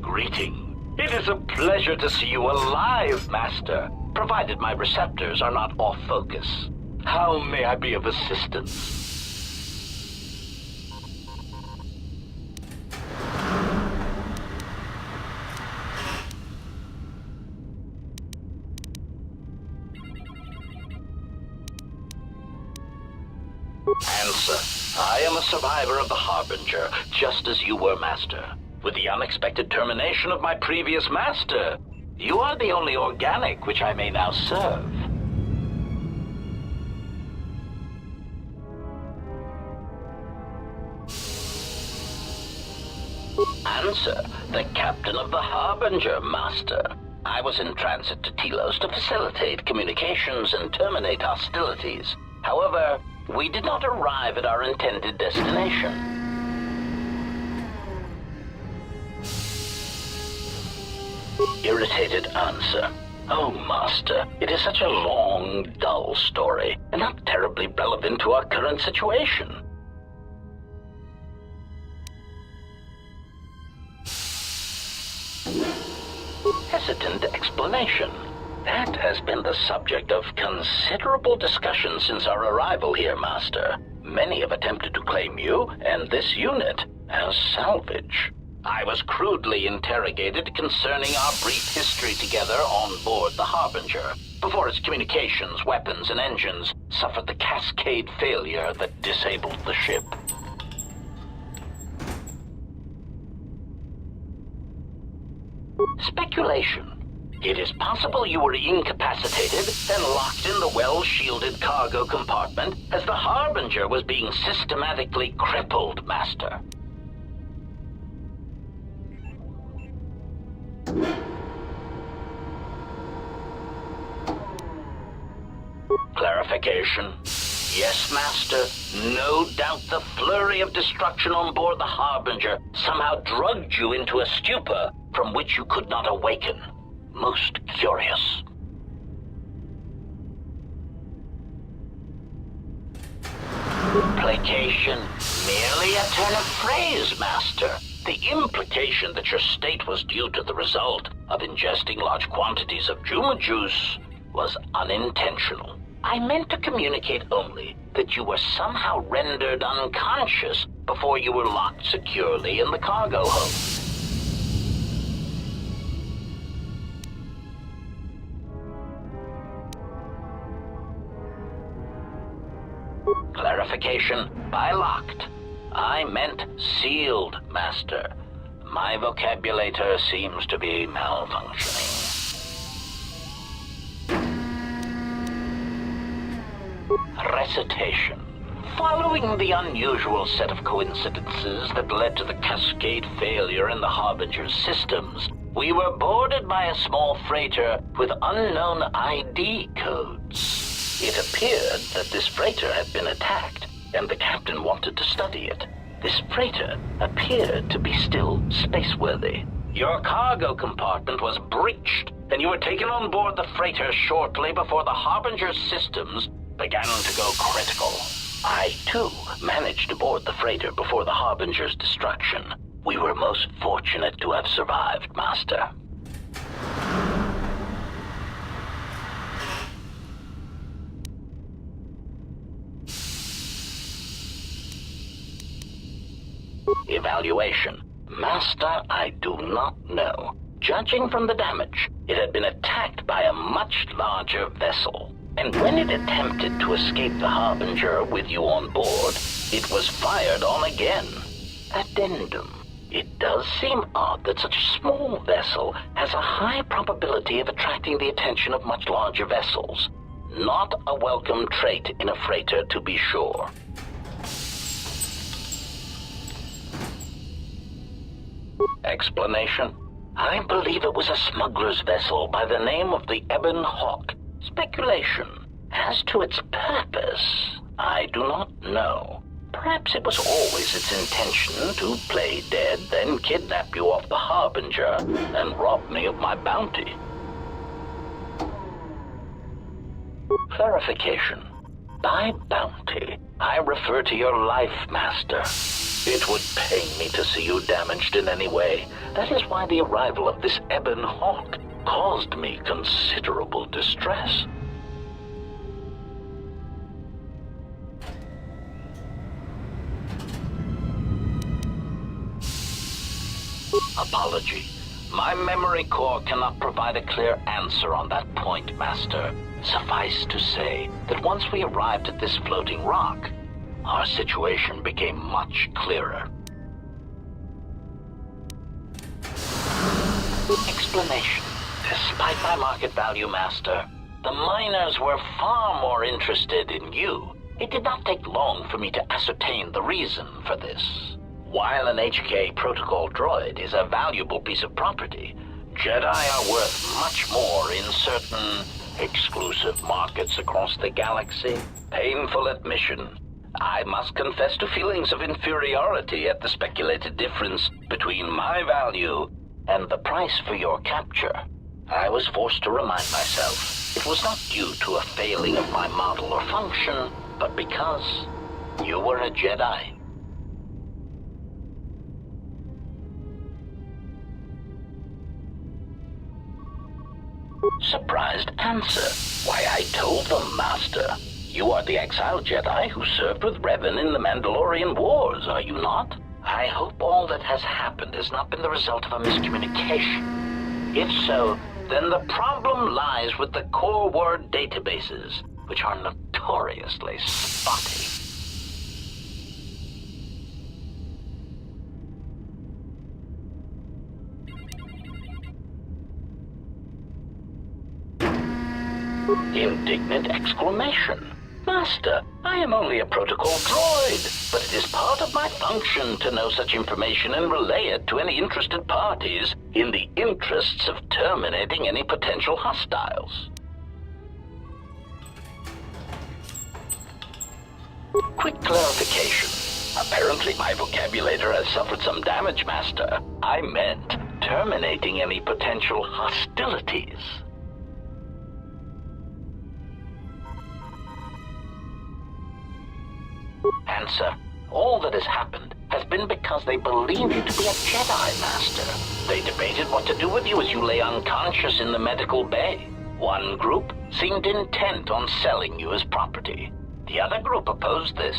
greeting. It is a pleasure to see you alive, Master, provided my receptors are not off focus. How may I be of assistance? Answer. I am a survivor of the Harbinger, just as you were, Master. With the unexpected termination of my previous Master, you are the only organic which I may now serve. Answer. The captain of the Harbinger, Master. I was in transit to Telos to facilitate communications and terminate hostilities. However, we did not arrive at our intended destination. Irritated answer. Oh, Master, it is such a long, dull story, and not terribly relevant to our current situation. Hesitant explanation. That has been the subject of considerable discussion since our arrival here, Master. Many have attempted to claim you and this unit as salvage. I was crudely interrogated concerning our brief history together on board the Harbinger, before its communications, weapons, and engines suffered the cascade failure that disabled the ship. Speculation. It is possible you were incapacitated and locked in the well-shielded cargo compartment as the Harbinger was being systematically crippled, Master. Clarification. Yes, Master. No doubt the flurry of destruction on board the Harbinger somehow drugged you into a stupor from which you could not awaken. Most curious. Placation. Merely a turn of phrase, Master. The implication that your state was due to the result of ingesting large quantities of Juma juice was unintentional. I meant to communicate only that you were somehow rendered unconscious before you were locked securely in the cargo hold. Clarification. By locked, I meant sealed, Master. My vocabulator seems to be malfunctioning. Recitation. Following the unusual set of coincidences that led to the cascade failure in the Harbinger's systems, we were boarded by a small freighter with unknown ID codes. It appeared that this freighter had been attacked, and the captain wanted to study it. This freighter appeared to be still spaceworthy. Your cargo compartment was breached, and you were taken on board the freighter shortly before the Harbinger's systems began to go critical. I, too, managed to board the freighter before the Harbinger's destruction. We were most fortunate to have survived, Master. Evaluation. Master, I do not know. Judging from the damage, it had been attacked by a much larger vessel. And when it attempted to escape the Harbinger with you on board, it was fired on again. Addendum. It does seem odd that such a small vessel has a high probability of attracting the attention of much larger vessels. Not a welcome trait in a freighter, to be sure. Explanation. I believe it was a smuggler's vessel by the name of the Ebon Hawk. Speculation. As to its purpose, I do not know. Perhaps it was always its intention to play dead, then kidnap you off the Harbinger and rob me of my bounty. Clarification. By bounty, I refer to your life, Master. It would pain me to see you damaged in any way. That is why the arrival of this Ebon Hawk caused me considerable distress. Apology. My memory core cannot provide a clear answer on that point, Master. Suffice to say that once we arrived at this floating rock, our situation became much clearer. Explanation. Despite my market value, Master, the miners were far more interested in you. It did not take long for me to ascertain the reason for this. While an HK protocol droid is a valuable piece of property, Jedi are worth much more in certain exclusive markets across the galaxy. Painful admission. I must confess to feelings of inferiority at the speculated difference between my value and the price for your capture. I was forced to remind myself it was not due to a failing of my model or function, but because you were a Jedi. Surprised answer. Why, I told them, Master. You are the exiled Jedi who served with Revan in the Mandalorian Wars, are you not? I hope all that has happened has not been the result of a miscommunication. If so, then the problem lies with the core word databases, which are notoriously spotty. Indignant exclamation. Master, I am only a protocol droid, but it is part of my function to know such information and relay it to any interested parties in the interests of terminating any potential hostiles. Quick clarification. Apparently my vocabulator has suffered some damage, Master. I meant terminating any potential hostilities. Answer. All that has happened has been because they believed you to be a Jedi, Master. They debated what to do with you as you lay unconscious in the medical bay. One group seemed intent on selling you as property. The other group opposed this.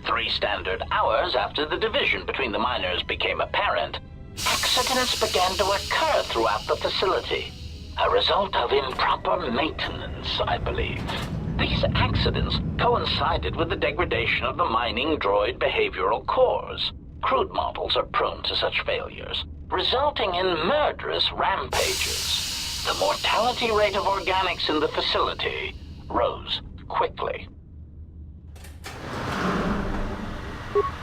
3 standard hours after the division between the miners became apparent, accidents began to occur throughout the facility. A result of improper maintenance, I believe. These accidents coincided with the degradation of the mining droid behavioral cores. Crude models are prone to such failures, resulting in murderous rampages. The mortality rate of organics in the facility rose quickly.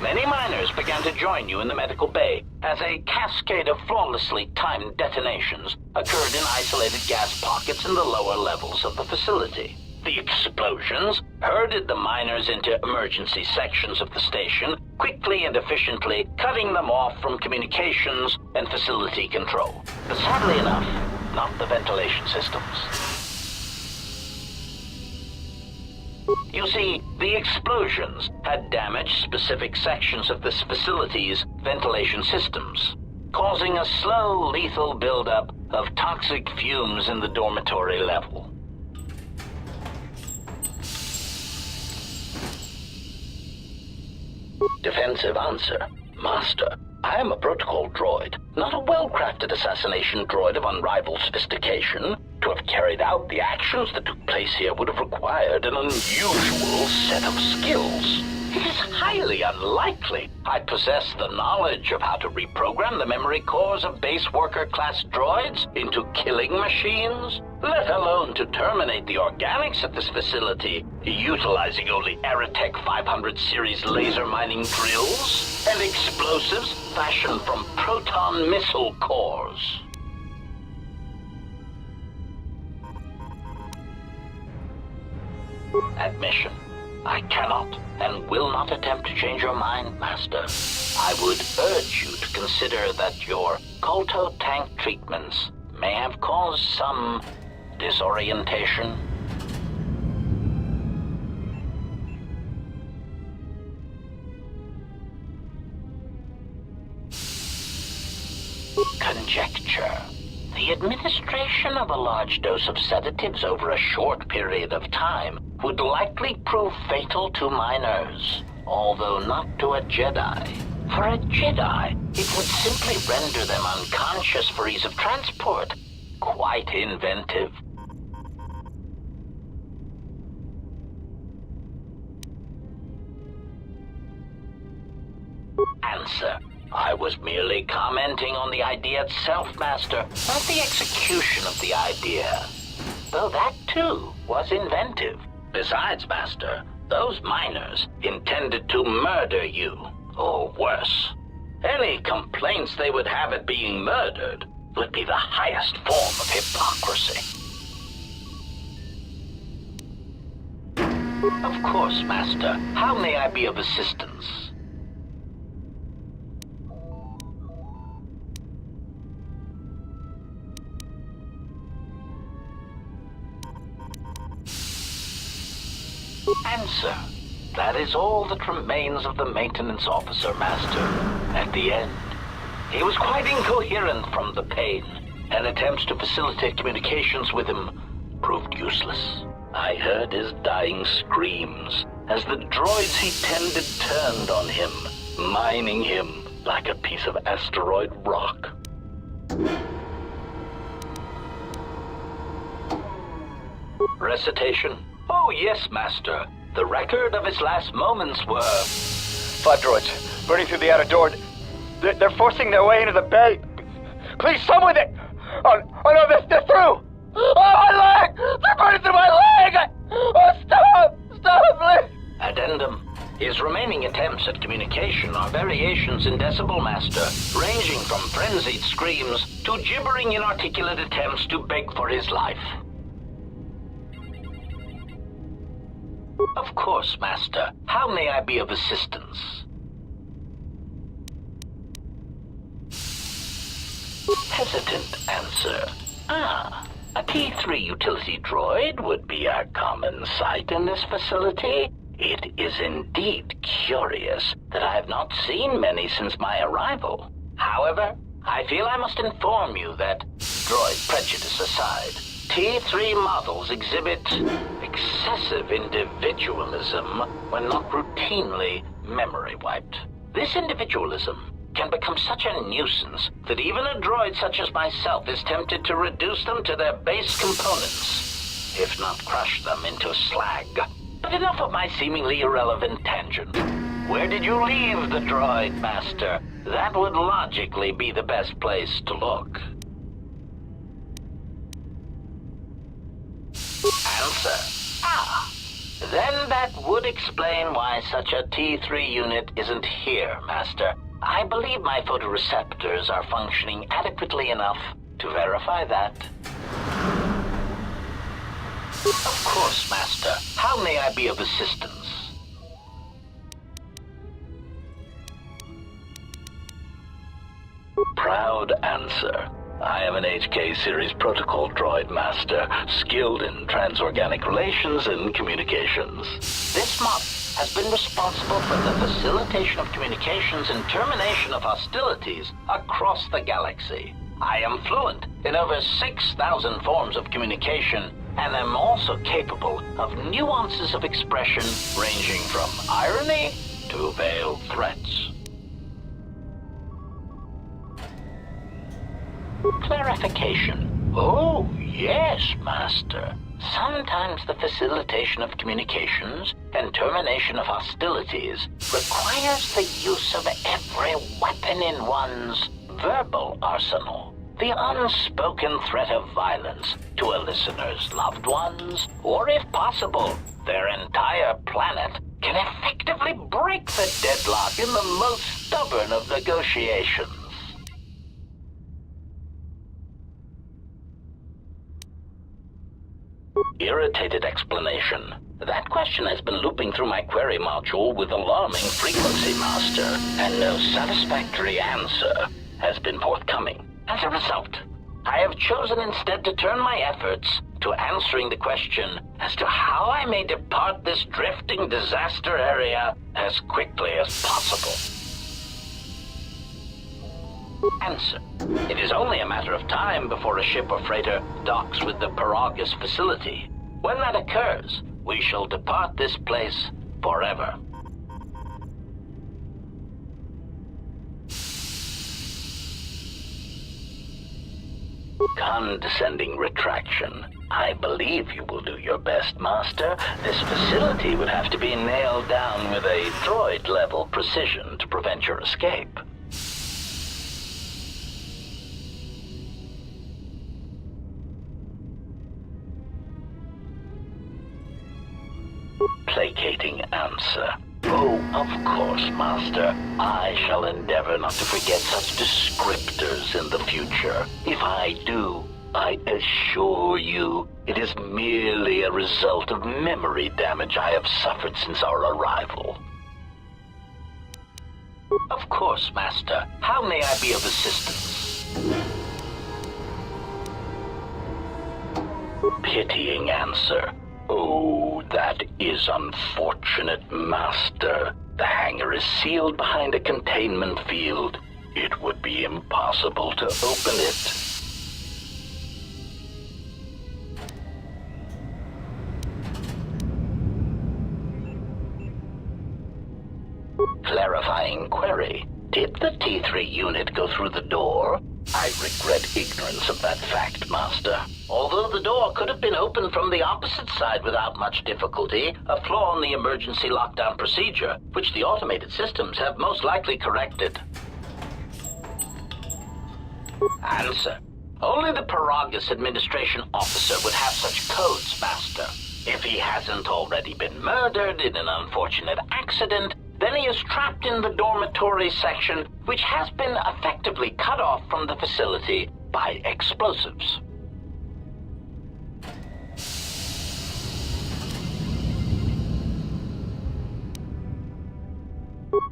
Many miners began to join you in the medical bay as a cascade of flawlessly timed detonations occurred in isolated gas pockets in the lower levels of the facility. The explosions herded the miners into emergency sections of the station, quickly and efficiently cutting them off from communications and facility control. But sadly enough, not the ventilation systems. You see, the explosions had damaged specific sections of this facility's ventilation systems, causing a slow, lethal buildup of toxic fumes in the dormitory level. Defensive answer. Master, I am a protocol droid, not a well-crafted assassination droid of unrivaled sophistication. To have carried out the actions that took place here would have required an unusual set of skills. It is highly unlikely I possess the knowledge of how to reprogram the memory cores of base worker-class droids into killing machines, let alone to terminate the organics at this facility, utilizing only Aerotech 500 series laser mining drills and explosives fashioned from proton missile cores. Admission. I cannot and will not attempt to change your mind, Master. I would urge you to consider that your Kolto tank treatments may have caused some disorientation. conjecture. The administration of a large dose of sedatives over a short period of time would likely prove fatal to minors, although not to a Jedi. For a Jedi, it would simply render them unconscious for ease of transport. Quite inventive. Answer. I was merely commenting on the idea itself, Master, not the execution of the idea. Though that, too, was inventive. Besides, Master, those miners intended to murder you, or worse. Any complaints they would have at being murdered would be the highest form of hypocrisy. Of course, Master. How may I be of assistance? Answer. That is all that remains of the maintenance officer, Master. At the end, he was quite incoherent from the pain, and attempts to facilitate communications with him proved useless. I heard his dying screams as the droids he tended turned on him, mining him like a piece of asteroid rock. Recitation? Oh, yes, Master. The record of his last moments were... 5 droids, burning through the outer door. They're forcing their way into the bay. Please, someone there! Oh no, they're through! Oh, my leg! They're burning through my leg! Oh, stop! Stop, please! Addendum. His remaining attempts at communication are variations in decibel, Master, ranging from frenzied screams to gibbering inarticulate attempts to beg for his life. Of course, Master. How may I be of assistance? Hesitant answer. A T3 utility droid would be a common sight in this facility. It is indeed curious that I have not seen many since my arrival. However, I feel I must inform you that, droid prejudice aside, T3 models exhibit excessive individualism when not routinely memory wiped. This individualism can become such a nuisance that even a droid such as myself is tempted to reduce them to their base components, if not crush them into slag. But enough of my seemingly irrelevant tangent. Where did you leave the droid, Master? That would logically be the best place to look. Answer. Then that would explain why such a T3 unit isn't here, Master. I believe my photoreceptors are functioning adequately enough to verify that. Of course, Master. How may I be of assistance? Proud answer. I am an HK series protocol droid master, skilled in transorganic relations and communications. This mod has been responsible for the facilitation of communications and termination of hostilities across the galaxy. I am fluent in over 6,000 forms of communication, and am also capable of nuances of expression ranging from irony to veiled threats. Clarification. Oh, yes, Master. Sometimes the facilitation of communications and termination of hostilities requires the use of every weapon in one's verbal arsenal. The unspoken threat of violence to a listener's loved ones, or if possible, their entire planet, can effectively break the deadlock in the most stubborn of negotiations. Irritated explanation. That question has been looping through my query module with alarming frequency, Master, and no satisfactory answer has been forthcoming. As a result, I have chosen instead to turn my efforts to answering the question as to how I may depart this drifting disaster area as quickly as possible. Answer. It is only a matter of time before a ship or freighter docks with the Paragus facility. When that occurs, we shall depart this place forever. Condescending retraction. I believe you will do your best, Master. This facility would have to be nailed down with a droid-level precision to prevent your escape. Placating answer. Oh, of course, Master. I shall endeavor not to forget such descriptors in the future. If I do, I assure you, it is merely a result of memory damage I have suffered since our arrival. Of course, Master. How may I be of assistance? Pitying answer. Oh, that is unfortunate, Master. The hangar is sealed behind a containment field. It would be impossible to open it. Clarifying query. Did the T3 unit go through the door? I regret ignorance of that fact, Master. Although the door could have been opened from the opposite side without much difficulty, a flaw in the emergency lockdown procedure, which the automated systems have most likely corrected. Answer. Only the Paragus administration officer would have such codes, Master. If he hasn't already been murdered in an unfortunate accident, then he is trapped in the dormitory section, which has been effectively cut off from the facility by explosives.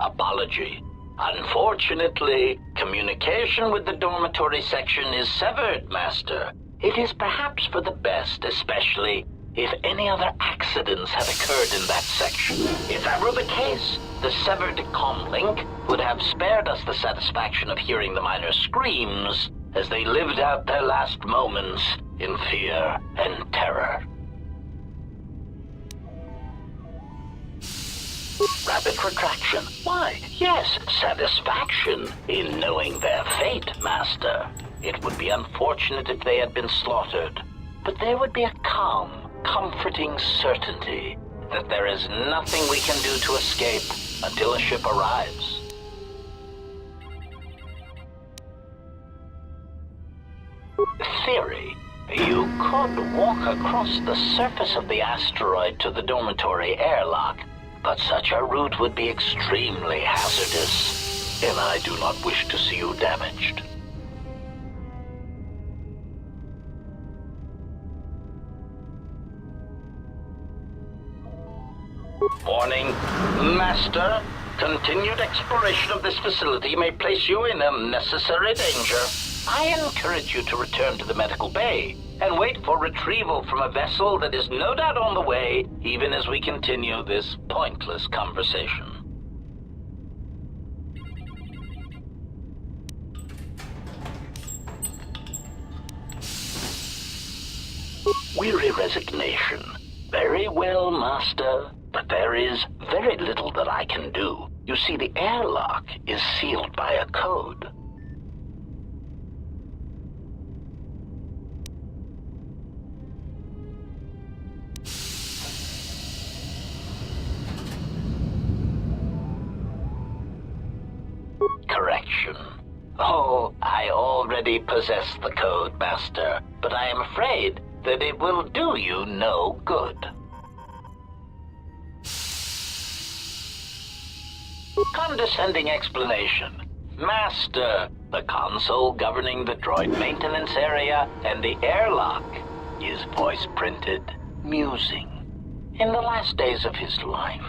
Apology. Unfortunately, communication with the dormitory section is severed, Master. It is perhaps for the best, especially if any other accidents have occurred in that section. If that were the case, the severed comlink would have spared us the satisfaction of hearing the miners' screams as they lived out their last moments in fear and terror. Rapid retraction. Why, yes, satisfaction in knowing their fate, Master. It would be unfortunate if they had been slaughtered, but there would be a calm, comforting certainty that there is nothing we can do to escape until a ship arrives. Theory. You could walk across the surface of the asteroid to the dormitory airlock, but such a route would be extremely hazardous, and I do not wish to see you damaged. Warning, Master. Continued exploration of this facility may place you in unnecessary danger. I encourage you to return to the medical bay and wait for retrieval from a vessel that is no doubt on the way, even as we continue this pointless conversation. Weary resignation. Very well, Master. But there is very little that I can do. You see, the airlock is sealed by a code. Correction. Oh, I already possess the code, Master, but I am afraid that it will do you no good. Condescending explanation. Master, the console governing the droid maintenance area and the airlock is voice-printed, musing. In the last days of his life,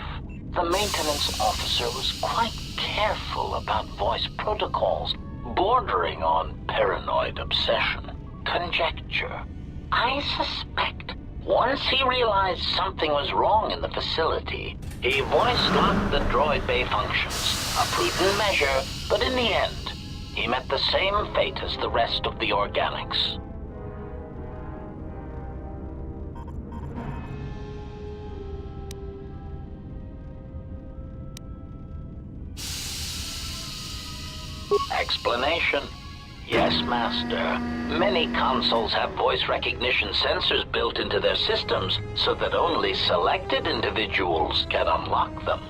the maintenance officer was quite careful about voice protocols, bordering on paranoid obsession. Conjecture. I suspect once he realized something was wrong in the facility, he voice-locked the droid bay functions. A prudent measure, but in the end, He met the same fate as the rest of the organics. Explanation? Yes, Master. Many consoles have voice recognition sensors built into their systems so that only selected individuals can unlock them.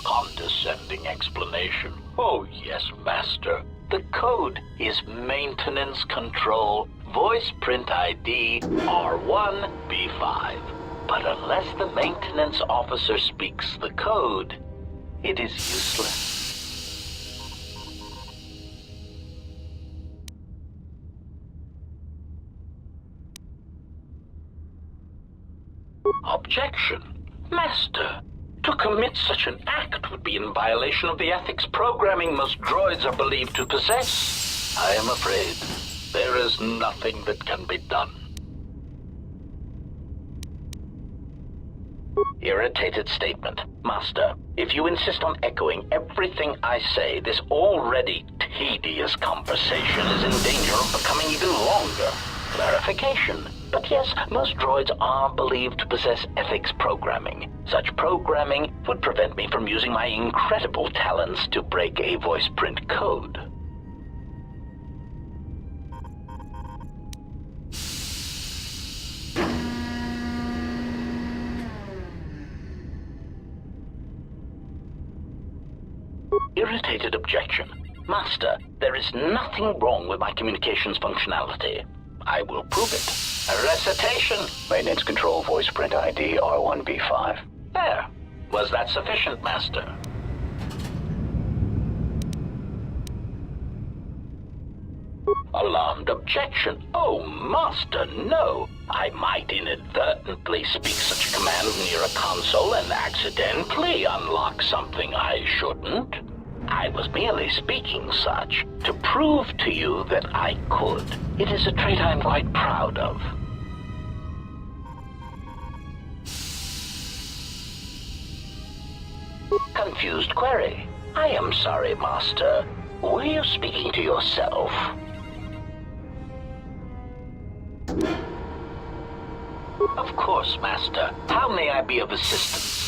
Condescending explanation. Oh, yes, Master. The code is Maintenance Control Voice Print ID R1B5. But unless the maintenance officer speaks the code, it is useless. Objection. Master, to commit such an act would be in violation of the ethics programming most droids are believed to possess. I am afraid there is nothing that can be done. Irritated statement. Master, if you insist on echoing everything I say, this already tedious conversation is in danger of becoming even longer. Clarification. But yes, most droids are believed to possess ethics programming. Such programming would prevent me from using my incredible talents to break a voice print code. Irritated objection. Master, there is nothing wrong with my communications functionality. I will prove it. A recitation. Maintenance Control Voice Print ID R1B5. There. Was that sufficient, Master? Alarmed objection. Oh, Master, no. I might inadvertently speak such a command near a console and accidentally unlock something I shouldn't. I was merely speaking such to prove to you that I could. It is a trait I'm quite proud of. Confused query. I am sorry, Master. Were you speaking to yourself? Of course, Master. How may I be of assistance?